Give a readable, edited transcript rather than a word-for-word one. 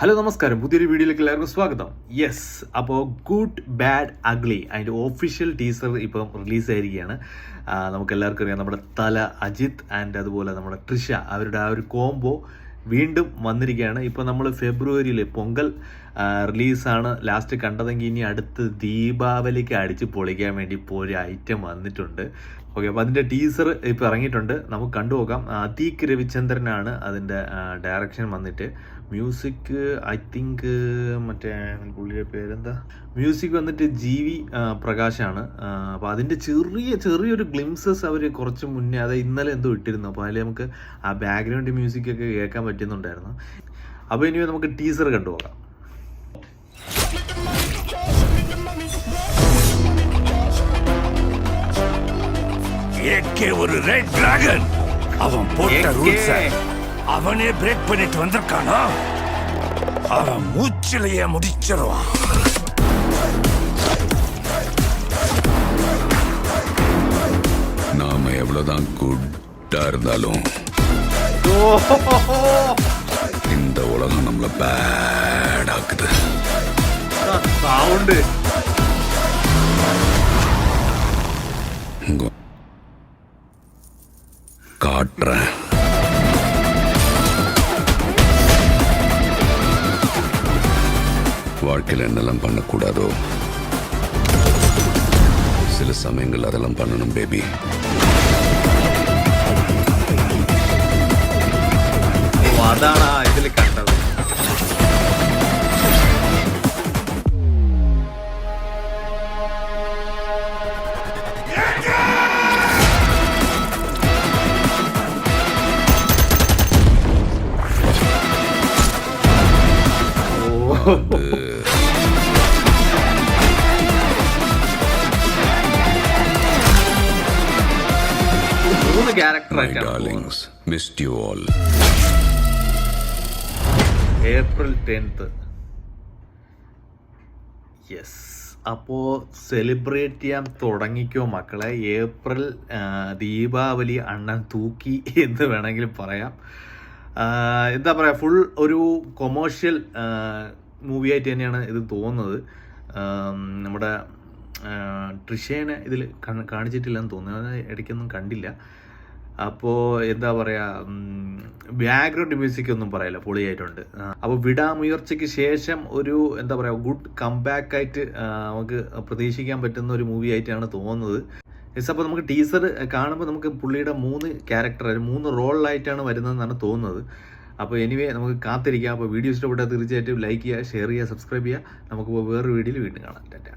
Hello നമസ്കാരം, പുതിയൊരു വീഡിയോയിലേക്ക് എല്ലാവർക്കും സ്വാഗതം. യെസ്, അപ്പോൾ ഗുഡ് ബാഡ് അഗ്ലി അതിൻ്റെ ഒഫീഷ്യൽ ടീസർ ഇപ്പം റിലീസായിരിക്കുകയാണ്. നമുക്കെല്ലാവർക്കും അറിയാം, നമ്മുടെ തല അജിത്ത് ആൻഡ് അതുപോലെ നമ്മുടെ ട്രിഷ അവരുടെ ആ ഒരു കോംബോ വീണ്ടും വന്നിരിക്കുകയാണ്. ഇപ്പോൾ നമ്മൾ ഫെബ്രുവരിയിൽ പൊങ്കൽ റിലീസാണ് ലാസ്റ്റ് കണ്ടതെങ്കിൽ ഇനി അടുത്ത് ദീപാവലിക്ക് അടിച്ച് പൊളിക്കാൻ വേണ്ടി ഇപ്പോൾ ഒരു ഐറ്റം വന്നിട്ടുണ്ട്. ഓക്കെ, അപ്പോൾ അതിൻ്റെ ടീസർ ഇപ്പോൾ ഇറങ്ങിയിട്ടുണ്ട്, നമുക്ക് കണ്ടുപോകാം. അതീക് രവിചന്ദ്രനാണ് അതിൻ്റെ ഡയറക്ഷൻ വന്നിട്ട്. മ്യൂസിക് ഐ തിങ്ക് മറ്റേ പുള്ളിയുടെ പേരെന്താ, മ്യൂസിക് വന്നിട്ട് GV പ്രകാശാണ്. അപ്പോൾ അതിൻ്റെ ചെറിയൊരു ഗ്ലിംസസ് അവർ കുറച്ച് മുന്നേ, അത് ഇന്നലെ എന്തോ ഇട്ടിരുന്നു. അപ്പോൾ അതിൽ നമുക്ക് ആ ബാക്ക്ഗ്രൗണ്ട് മ്യൂസിക്കൊക്കെ കേൾക്കാൻ പറ്റുന്നുണ്ടായിരുന്നു. അപ്പോൾ ഇനി നമുക്ക് ടീസർ കണ്ടുപോകാം. ஒரு ரெட் டிராகன் அவன் போட்ட ரூல்ஸ் அவனே பிரேக் பண்ணிட்டு வந்திருக்கானா, அவன் மூச்சிலேயே முடிச்சிருவான். நாம எவ்வளவுதான் குட்டா இருந்தாலும் இந்த உலகம் நம்மள பேட் ஆக்குது. சவுண்ட் காட்டுறேன். வாழ்க்கையில் என்னெல்லாம் பண்ணக்கூடாதோ சில சமயங்கள் அதெல்லாம் பண்ணணும் பேபி. അതാണ് ഇതിൽ കണ്ടത്. മൂന്ന് character. Missed you all. April 10th. Yes, അപ്പോൾ സെലിബ്രേറ്റ് ചെയ്യാൻ തുടങ്ങിക്കോ മക്കളെ. ഏപ്രിൽ ദീപാവലി അണ്ണൻ തൂക്കി എന്ന് വേണമെങ്കിലും പറയാം. എന്താ പറയുക, ഫുൾ ഒരു കൊമേഴ്ഷ്യൽ മൂവി ആയിട്ട് തന്നെയാണ് ഇത് തോന്നുന്നത്. നമ്മുടെ ട്രിഷേനെ ഇതിൽ കാണിച്ചിട്ടില്ലെന്ന് തോന്നുന്നു, ഇടയ്ക്കൊന്നും കണ്ടില്ല. അപ്പോൾ എന്താ പറയുക, ബാക്ക്ഗ്രൗണ്ട് മ്യൂസിക് ഒന്നും പറയില്ല, പൊളിയായിട്ടുണ്ട്. അപ്പോൾ വിടാമുയർച്ചയ്ക്ക് ശേഷം ഒരു എന്താ പറയുക ഗുഡ് കംബാക്ക് ആയിട്ട് നമുക്ക് പ്രതീക്ഷിക്കാൻ പറ്റുന്ന ഒരു മൂവി ആയിട്ടാണ് തോന്നുന്നത്. യെസ്, അപ്പോൾ നമുക്ക് ടീസർ കാണുമ്പോൾ നമുക്ക് പുള്ളിയുടെ 3 റോളിലായിട്ടാണ് വരുന്നതെന്നാണ് തോന്നുന്നത്. അപ്പോൾ എനിവേ നമുക്ക് കാത്തിരിക്കാം. അപ്പോൾ വീഡിയോ ഇഷ്ടപ്പെട്ടാൽ തീർച്ചയായിട്ടും ലൈക്ക് ചെയ്യുക, ഷെയർ ചെയ്യുക, സബ്സ്ക്രൈബ് ചെയ്യുക. നമുക്ക് വേറൊരു വീഡിയോയിൽ വീണ്ടും കാണാം. ടാറ്റാ.